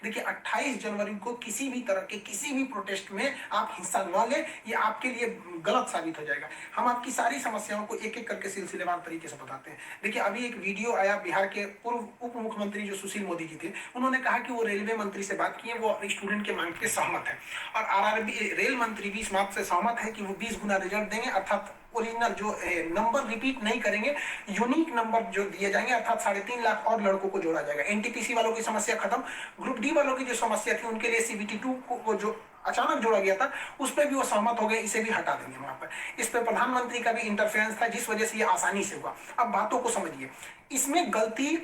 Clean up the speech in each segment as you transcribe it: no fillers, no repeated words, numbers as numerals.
देखिए 28 जनवरी को किसी भी तरह के किसी भी प्रोटेस्ट में आप हिस्सा न लें, ये आपके लिए गलत साबित हो जाएगा। हम आपकी सारी समस्याओं को एक एक करके सिलसिलेवार तरीके से बताते हैं। देखिए अभी एक वीडियो आया, बिहार के पूर्व उप मुख्यमंत्री जो सुशील मोदी जी थे, उन्होंने कहा कि वो रेलवे मंत्री से बात किए, वो स्टूडेंट के मांग के सहमत है और आरआरबी रेल मंत्री भी इस बात से सहमत है कि वो 20 गुना रिजल्ट देंगे, अर्थात ओरिजिनल जो नंबर रिपीट नहीं करेंगे, यूनिक नंबर जो दिए जाएंगे, अर्थात 3.5 लाख और लड़कों को जोड़ा जाएगा। एनटीपीसी वालों की समस्या खत्म, ग्रुप डी वालों की जो समस्या थी उनके लिए सीबीटी 2 को जो अचानक जोड़ा गया था उस पर भी वो सहमत हो गए, इसे भी हटा देंगे वहां पर। इस पर प्रधानमंत्री का भी इंटरफेरेंस था जिस वजह से ये आसानी से हुआ। अब बातों को समझिए, इसमें गलती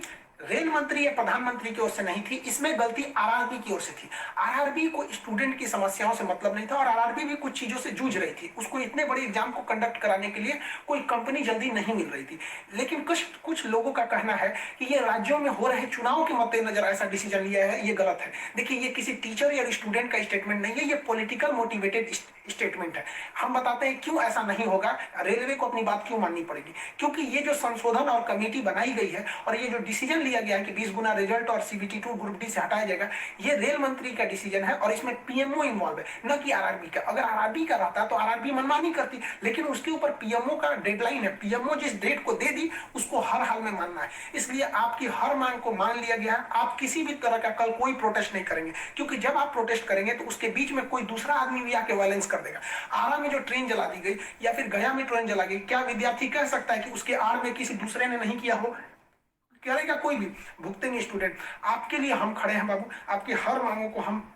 रेल मंत्री या प्रधानमंत्री की ओर से नहीं थी, इसमें गलती आरआरबी की ओर से थी। आरआरबी को स्टूडेंट की समस्याओं से मतलब नहीं था और आरआरबी भी कुछ चीजों से जूझ रही थी। उसको इतने बड़े एग्जाम को कंडक्ट कराने के लिए कोई कंपनी जल्दी नहीं मिल रही थी। लेकिन कुछ लोगों का कहना है कि ये राज्यों में हो रहे चुनाव के मद्देनजर ऐसा डिसीजन लिया है, ये गलत है। देखिए ये किसी टीचर या स्टूडेंट का स्टेटमेंट नहीं है, ये पॉलिटिकल मोटिवेटेड स्टेटमेंट है। हम बताते हैं क्यों ऐसा नहीं होगा, रेलवे को अपनी बात क्यों माननी पड़ेगी। क्योंकि ये जो संशोधन और कमेटी बनाई गई है और ये जो डिसीजन लिया गया है कि 20 गुना रिजल्ट और सीबीटी 2 ग्रुप डी से हटाया जाएगा, ये रेल मंत्री का डिसीजन है और इसमें पीएमओ इन्वॉल्व है, न कि आरआरबी का। अगर आरआरबी का रहता तो आरआरबी मनमानी करती, लेकिन उसके ऊपर पीएमओ का डेडलाइन है। पीएमओ जिस डेट को दे दी उसको हर हाल में मानना है, इसलिए आपकी हर मांग को मान लिया गया है। आप किसी भी तरह का कल कोई प्रोटेस्ट नहीं करेंगे, क्योंकि जब आप प्रोटेस्ट करेंगे तो उसके बीच में कोई दूसरा आदमी भी आके वायलेंस कर देगा। आरा में जो ट्रेन जला दी गई या फिर गया में ट्रेन जला गई, क्या विद्यार्थी कह सकता है कि उसके आड़ में किसी दूसरे ने नहीं किया हो? करेगा कोई भी, भुगतेंगे स्टूडेंट। आपके लिए हम खड़े हैं बाबू, आपकी हर मांगों को हम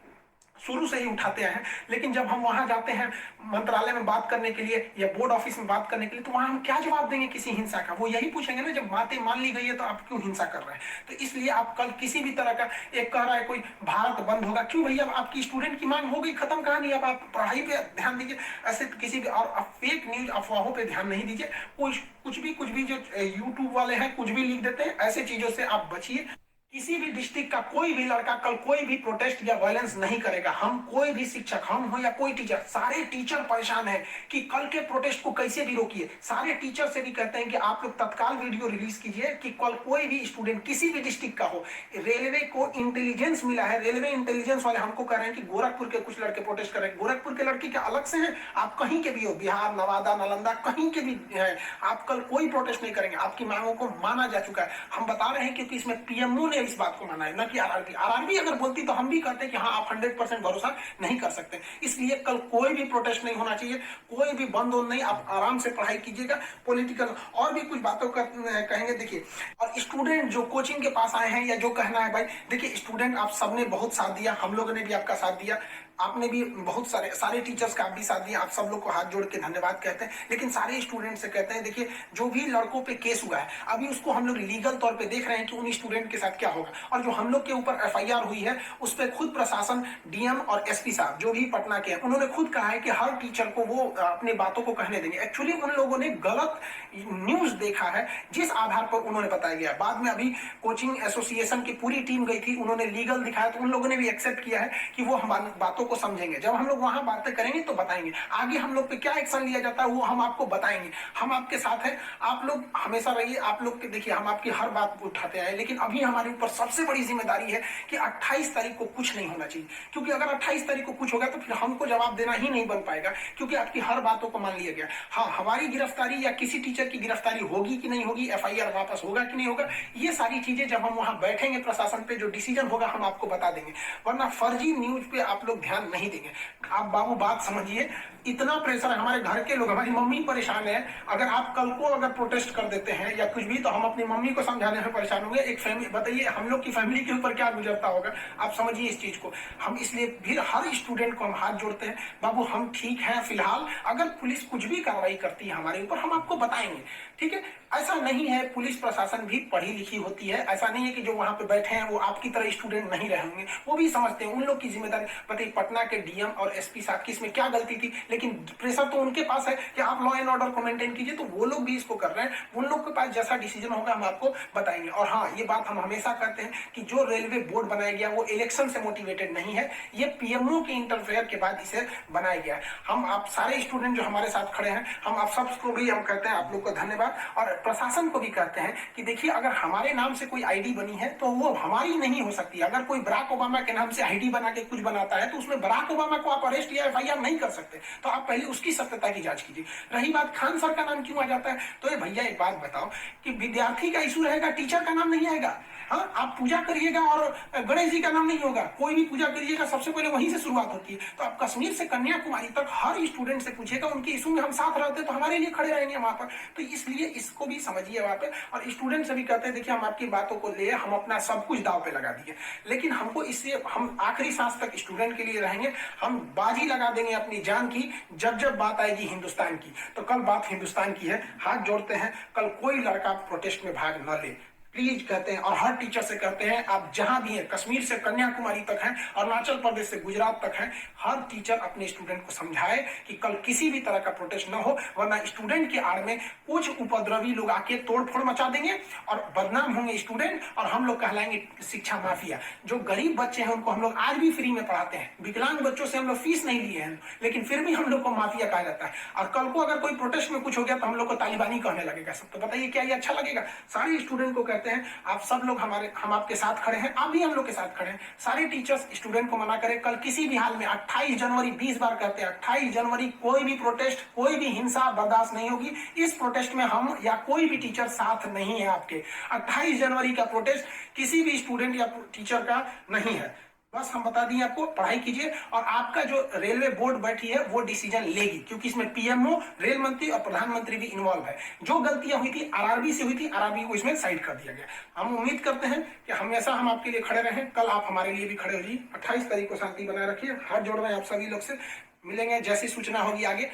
शुरू से ही उठाते हैं। लेकिन जब हम वहां जाते हैं मंत्रालय में बात करने के लिए या बोर्ड ऑफिस में बात करने के लिए, तो वहां हम क्या जवाब देंगे किसी हिंसा का? वो यही पूछेंगे ना, जब बातें मान ली गई है तो आप क्यों हिंसा कर रहे हैं? तो इसलिए आप कल किसी भी तरह का, एक कह रहा है कोई भारत बंद होगा, क्यों भैया? आपकी स्टूडेंट की मांग हो गई, खत्म कहानी। अब आप पढ़ाई पे ध्यान दीजिए, ऐसे किसी भी और फेक न्यूज अफवाहों पे ध्यान नहीं दीजिए। कुछ भी जो यूट्यूब वाले हैं कुछ भी लिख देते हैं, ऐसे चीजों से आप बचिए। किसी भी डिस्ट्रिक्ट का कोई भी लड़का कल कोई भी प्रोटेस्ट या वायलेंस नहीं करेगा। हम कोई भी शिक्षक, हम हो या कोई टीचर, सारे टीचर परेशान हैं कि कल के प्रोटेस्ट को कैसे भी रोकिए। सारे टीचर से भी कहते हैं कि आप लोग तत्काल वीडियो रिलीज कीजिए कि कल कोई भी स्टूडेंट किसी भी डिस्ट्रिक्ट का हो। रेलवे को इंटेलिजेंस मिला है, रेलवे इंटेलिजेंस वाले हमको कह रहे हैं कि गोरखपुर के कुछ लड़के प्रोटेस्ट कर रहे हैं। गोरखपुर के लड़के क्या अलग से हैं? आप कहीं के भी हो, बिहार, नवादा, नालंदा, कहीं के भी हैं, आप कल कोई प्रोटेस्ट नहीं करेंगे। आपकी मांगों को माना जा चुका है। हम बता रहे हैं क्योंकि इसमें पीएमओ ने इस बात को माना है, ना कि आरआरबी। आरआरबी अगर बोलती तो हम भी कहते कि हाँ आप 100% भरोसा नहीं कर सकते। इसलिए कल कोई भी प्रोटेस्ट नहीं होना चाहिए, कोई भी बंद नहीं। आप आराम से पढ़ाई कीजिएगा। पॉलिटिकल और भी कुछ बातों का कहेंगे। देखिए, और स्टूडेंट जो कोचिंग के पास आए हैं या जो कहना है भाई, देखिए स्टूडेंट आप सबने बहुत साथ दिया, हम लोगों ने भी आपका साथ दिया, आपने भी बहुत सारे टीचर्स का आप भी साथ दिया। आप सब लोग को हाथ जोड़ के धन्यवाद कहते हैं। लेकिन सारे स्टूडेंट से कहते हैं, देखिए जो भी लड़कों पे केस हुआ है अभी उसको हम लोग लीगल तौर पे देख रहे हैं कि उन स्टूडेंट के साथ क्या होगा। और जो हम लोग के ऊपर एफआईआर हुई है उस पर खुद प्रशासन, डीएम और एसपी साहब जो भी पटना के हैं, उन्होंने खुद कहा है कि हर टीचर को वो अपनी बातों को कहने देंगे। एक्चुअली उन लोगों ने गलत न्यूज देखा है जिस आधार पर उन्होंने बताया गया। बाद में अभी कोचिंग एसोसिएशन की पूरी टीम गई थी, उन्होंने लीगल दिखाया तो उन लोगों ने भी एक्सेप्ट किया है कि वो हमारी बातों को समझेंगे। जब हम लोग वहां बातें करेंगे तो बताएंगे, आगे हम लोग पे क्या एक्शन लिया जाता है वो हम आपको बताएंगे। हम आपके साथ हैं, आप लोग हमेशा रहिए। आप लोग के देखिए हम आपकी हर बात उठाते आए, लेकिन अभी हमारे ऊपर सबसे बड़ी जिम्मेदारी है कि 28 तारीख को कुछ नहीं होना चाहिए। क्योंकि अगर 28 तारीख को कुछ होगा तो फिर हमको जवाब देना ही नहीं बन पाएगा, क्योंकि आपकी हर बातों को मान लिया गया। हाँ, हमारी गिरफ्तारी या किसी टीचर की गिरफ्तारी होगी कि नहीं होगी, एफआईआर वापस होगा कि नहीं होगा, ये सारी चीजें जब हम वहां बैठेंगे प्रशासन पे जो डिसीजन होगा हम आपको बता देंगे। वरना फर्जी न्यूज पे आप लोग ध्यान नहीं देंगे। आप बाबू बात समझिए, इतना प्रेशर है। हमारे घर के लोग, हमारी मम्मी परेशान है। अगर आप कल को अगर प्रोटेस्ट कर देते हैं या कुछ भी, तो हम अपनी मम्मी को समझाने में परेशान होंगे। एक फैमिली, बताइए हम लोग की फैमिली के ऊपर क्या गुजरता होगा, आप समझिए इस चीज को। हम इसलिए फिर हर स्टूडेंट को हम हाथ जोड़ते हैं, बाबू हम ठीक हैं फिलहाल। अगर पुलिस कुछ भी कार्रवाई करती है हमारे ऊपर हम आपको बताएंगे, ठीक है? ऐसा नहीं है, पुलिस प्रशासन भी पढ़ी लिखी होती है। ऐसा नहीं है कि जो वहां पे बैठे हैं वो आपकी तरह स्टूडेंट नहीं रहेंगे, वो भी समझते हैं। उन लोग की जिम्मेदारी, बताइए पटना के डीएम और एसपी साहब की इसमें क्या गलती थी, लेकिन प्रेशर तो उनके पास है कि आप लॉ एंड ऑर्डर को मेंटेन कीजिए, तो वो लोग भी इसको कर रहे हैं। उन लोग के पास जैसा डिसीजन होगा हम आपको बताएंगे। और हाँ, ये बात हम हमेशा करते हैं कि जो रेलवे बोर्ड बनाया गया वो इलेक्शन से मोटिवेटेड नहीं है, ये पीएमओ के इंटरफेयर के बाद इसे बनाया गया है। हम आप सारे स्टूडेंट जो हमारे साथ खड़े हैं, हम आप सबको भी हम कहते हैं, आप लोग को धन्यवाद, और प्रशासन को भी कहते हैं कि देखिए, अगर हमारे नाम से कोई आईडी बनी है तो वो हमारी नहीं हो सकती। अगर कोई बराक ओबामा के नाम से आईडी बना के कुछ बनाता है तो उसमें बराक ओबामा को आप अरेस्ट या एफआईआर नहीं कर सकते, तो आप पहले उसकी सत्यता की जांच कीजिए। रही बात खान सर का नाम क्यों आ जाता है, तो ये भैया एक बात बताओ कि विद्यार्थी का इशू रहेगा, टीचर का नाम नहीं आएगा। हाँ, आप पूजा करिएगा और गणेश जी का नाम नहीं होगा, कोई भी पूजा करिएगा सबसे पहले वहीं से शुरुआत होती है। तो आप कश्मीर से कन्याकुमारी तक हर स्टूडेंट से पूछिएगा, उनके इशू में हम साथ रहते तो हमारे लिए खड़े रहेंगे वहां पर। तो इसलिए इसको भी समझिए वहां पे, और स्टूडेंट से भी कहते हैं देखिए, हम आपकी बातों को ले, हम अपना सब कुछ दाव पे लगा दिए, लेकिन हमको इससे, हम आखिरी सांस तक स्टूडेंट के लिए रहेंगे, हम बाजी लगा देंगे अपनी जान की। जब जब बात आएगी हिंदुस्तान की, तो कल बात हिंदुस्तान की है, हाथ जोड़ते हैं, कल कोई लड़का प्रोटेस्ट में भाग न ले, प्लीज कहते हैं। और हर टीचर से कहते हैं, आप जहां भी हैं, कश्मीर से कन्याकुमारी तक हैं, अरुणाचल प्रदेश से गुजरात तक हैं, हर टीचर अपने स्टूडेंट को समझाए कि कल किसी भी तरह का प्रोटेस्ट ना हो, वरना स्टूडेंट के आड़ में कुछ उपद्रवी लोग आके तोड़फोड़ मचा देंगे और बदनाम होंगे स्टूडेंट, और हम लोग कहलाएंगे शिक्षा माफिया। जो गरीब बच्चे हैं उनको हम लोग आज भी फ्री में पढ़ाते हैं, विकलांग बच्चों से हम लोग फीस नहीं लिए हैं, लेकिन फिर भी हम लोग को माफिया कहा जाता है। और कल को अगर कोई प्रोटेस्ट में कुछ हो गया तो हम लोग को तालिबानी कहने लगेगा सब। तो बताइए क्या ये अच्छा लगेगा? सारे स्टूडेंट को कहते हैं, आप सब लोग हम आपके साथ खड़े हैं, आप भी हम लोग के साथ खड़े हैं। सारे टीचर्स स्टूडेंट को मना करें, कल किसी भी हाल में 28 जनवरी, 20 बार कहते हैं 28 जनवरी, कोई भी प्रोटेस्ट, कोई भी हिंसा बर्दाश्त नहीं होगी। इस प्रोटेस्ट में हम या कोई भी टीचर साथ नहीं है आपके। 28 जनवरी का प्रोटेस्ट किसी भी स्टूडेंट या टीचर का नहीं है। बस हम बता दिए आपको, पढ़ाई कीजिए, और आपका जो रेलवे बोर्ड बैठी है वो डिसीजन लेगी, क्योंकि इसमें पीएमओ, रेल मंत्री और प्रधानमंत्री भी इन्वॉल्व है। जो गलतियां हुई थी आरआरबी से हुई थी, आरआरबी को इसमें साइड कर दिया गया। हम उम्मीद करते हैं कि हमेशा हम आपके लिए खड़े रहें, कल आप हमारे लिए भी खड़े हो जी। 28 तारीख को शांति बनाए रखिए, हाथ जोड़ रहे हैं आप सभी लोग से। मिलेंगे जैसी सूचना होगी आगे।